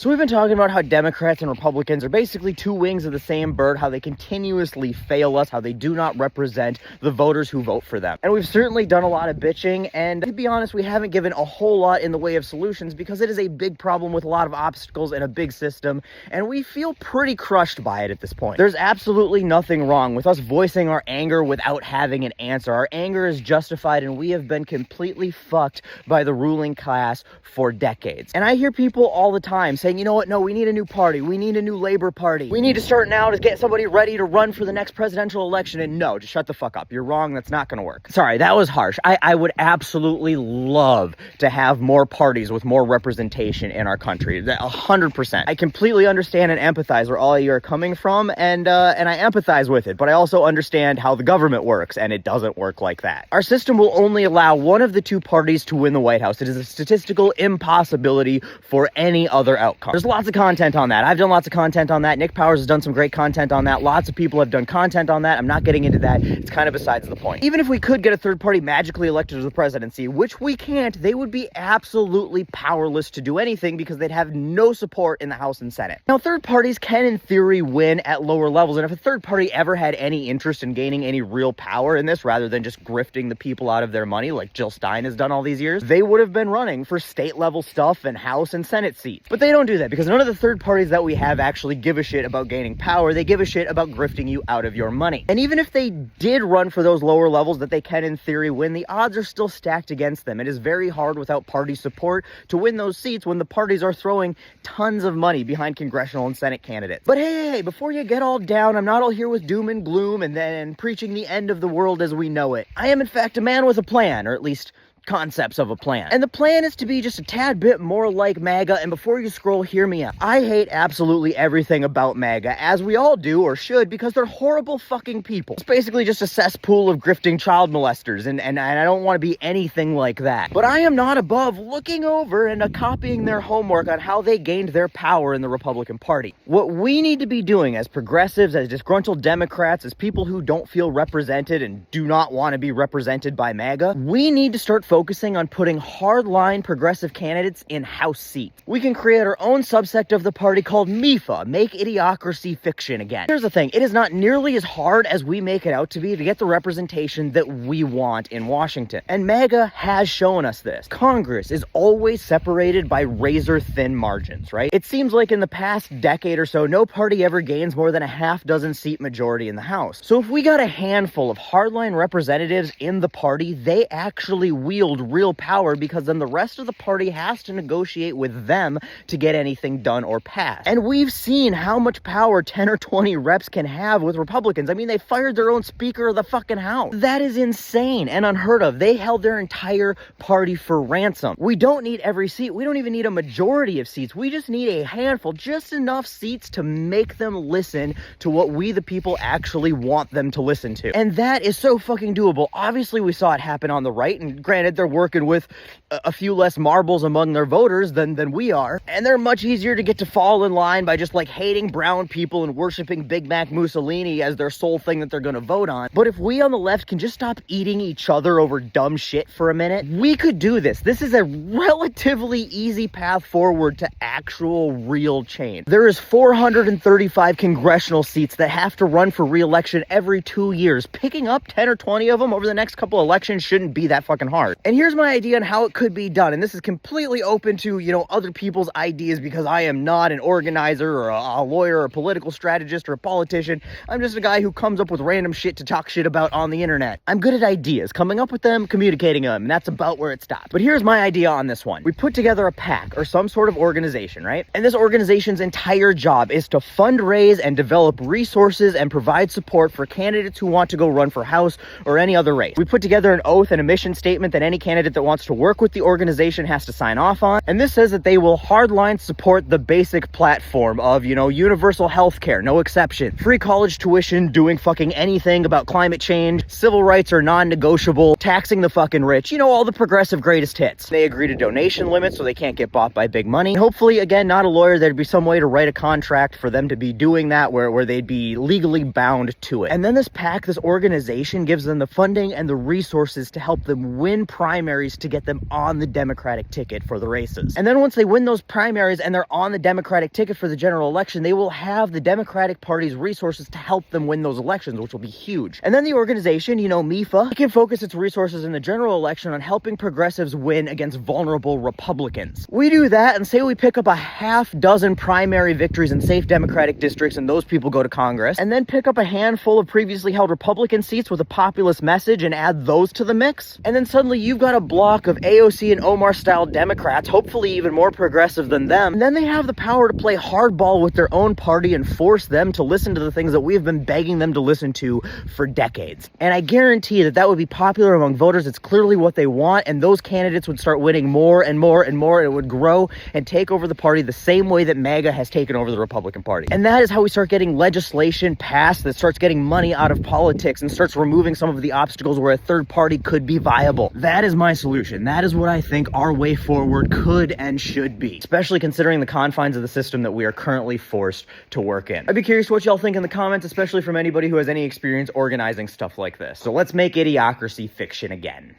So we've been talking about how Democrats and Republicans are basically two wings of the same bird, how they continuously fail us, how they do not represent the voters who vote for them. And we've certainly done a lot of bitching, and to be honest, we haven't given a whole lot in the way of solutions because it is a big problem with a lot of obstacles and a big system, and we feel pretty crushed by it at this point. There's absolutely nothing wrong with us voicing our anger without having an answer. Our anger is justified, and we have been completely fucked by the ruling class for decades. And I hear people all the time saying, you know what, no, we need a new party. We need a new Labor Party. We need to start now to get somebody ready to run for the next presidential election. And no, just shut the fuck up. You're wrong. That's not going to work. Sorry, that was harsh. I would absolutely love to have more parties with more representation in our country. 100%. I completely understand and empathize where all of you are coming from, and I empathize with it, but I also understand how the government works, and it doesn't work like that. Our system will only allow one of the two parties to win the White House. It is a statistical impossibility for any other outcome. There's lots of content on that. I've done lots of content on that. Nick Powers has done some great content on that. Lots of people have done content on that. I'm not getting into that. It's kind of besides the point. Even if we could get a third party magically elected to the presidency, which we can't, they would be absolutely powerless to do anything because they'd have no support in the House and Senate. Now, third parties can, in theory, win at lower levels, and if a third party ever had any interest in gaining any real power in this, rather than just grifting the people out of their money like Jill Stein has done all these years, they would have been running for state level stuff and House and Senate seats. But they don't do that because none of the third parties that we have actually give a shit about gaining power. They give a shit about grifting you out of your money. And even if they did run for those lower levels that they can in theory win, the odds are still stacked against them. It is very hard without party support to win those seats when the parties are throwing tons of money behind congressional and Senate candidates. But hey, before you get all down, I'm not all here with doom and gloom and then preaching the end of the world as we know it. I am in fact a man with a plan, or at least concepts of a plan. And the plan is to be just a tad bit more like MAGA, and before you scroll, hear me out. I hate absolutely everything about MAGA, as we all do, or should, because they're horrible fucking people. It's basically just a cesspool of grifting child molesters, and I don't want to be anything like that. But I am not above looking over and copying their homework on how they gained their power in the Republican Party. What we need to be doing as progressives, as disgruntled Democrats, as people who don't feel represented and do not want to be represented by MAGA, we need to start focusing on putting hardline progressive candidates in House seats. We can create our own subsect of the party called MIFA, Make Idiocracy Fiction Again. Here's the thing, it is not nearly as hard as we make it out to be to get the representation that we want in Washington. And MAGA has shown us this. Congress is always separated by razor-thin margins, right? It seems like in the past decade or so, no party ever gains more than a half-dozen seat majority in the House. So if we got a handful of hardline representatives in the party, they actually wield real power, because then the rest of the party has to negotiate with them to get anything done or passed. And we've seen how much power 10 or 20 reps can have with Republicans. I mean, they fired their own Speaker of the fucking House. That is insane and unheard of. They held their entire party for ransom. We don't need every seat. We don't even need a majority of seats. We just need a handful, just enough seats to make them listen to what we the people actually want them to listen to. And that is so fucking doable. Obviously, we saw it happen on the right, and granted, they're working with a few less marbles among their voters than we are, and they're much easier to get to fall in line by just like hating brown people and worshiping Big Mac Mussolini as their sole thing that they're gonna vote on. But if we on the left can just stop eating each other over dumb shit for a minute, we could do this. This is a relatively easy path forward to actual real change. There is 435 congressional seats that have to run for re-election every 2 years. Picking up 10 or 20 of them over the next couple elections shouldn't be that fucking hard. And here's my idea on how it could be done. And this is completely open to, other people's ideas, because I am not an organizer or a lawyer or a political strategist or a politician. I'm just a guy who comes up with random shit to talk shit about on the internet. I'm good at ideas, coming up with them, communicating them, and that's about where it stops. But here's my idea on this one. We put together a PAC or some sort of organization, right? And this organization's entire job is to fundraise and develop resources and provide support for candidates who want to go run for House or any other race. We put together an oath and a mission statement that any candidate that wants to work with the organization has to sign off on. And this says that they will hardline support the basic platform of, universal health care, no exception, free college tuition, doing fucking anything about climate change, civil rights are non-negotiable, taxing the fucking rich, all the progressive greatest hits. They agree to donation limits so they can't get bought by big money. And hopefully, again, not a lawyer, there'd be some way to write a contract for them to be doing that where they'd be legally bound to it. And then this PAC, this organization, gives them the funding and the resources to help them win primaries to get them on the Democratic ticket for the races. And then once they win those primaries and they're on the Democratic ticket for the general election, they will have the Democratic Party's resources to help them win those elections, which will be huge. And then the organization, you know, MIFA, can focus its resources in the general election on helping progressives win against vulnerable Republicans. We do that, and say we pick up a half dozen primary victories in safe Democratic districts, and those people go to Congress, and then pick up a handful of previously held Republican seats with a populist message and add those to the mix. And then suddenly you've got a block of AOC and Omar-style Democrats, hopefully even more progressive than them, and then they have the power to play hardball with their own party and force them to listen to the things that we've been begging them to listen to for decades. And I guarantee that would be popular among voters. It's clearly what they want, and those candidates would start winning more and more and more, and it would grow and take over the party the same way that MAGA has taken over the Republican Party. And that is how we start getting legislation passed that starts getting money out of politics and starts removing some of the obstacles where a third party could be viable. That is my solution. That is what I think our way forward could and should be, especially considering the confines of the system that we are currently forced to work in. I'd be curious what y'all think in the comments, especially from anybody who has any experience organizing stuff like this. So let's make idiocracy fiction again.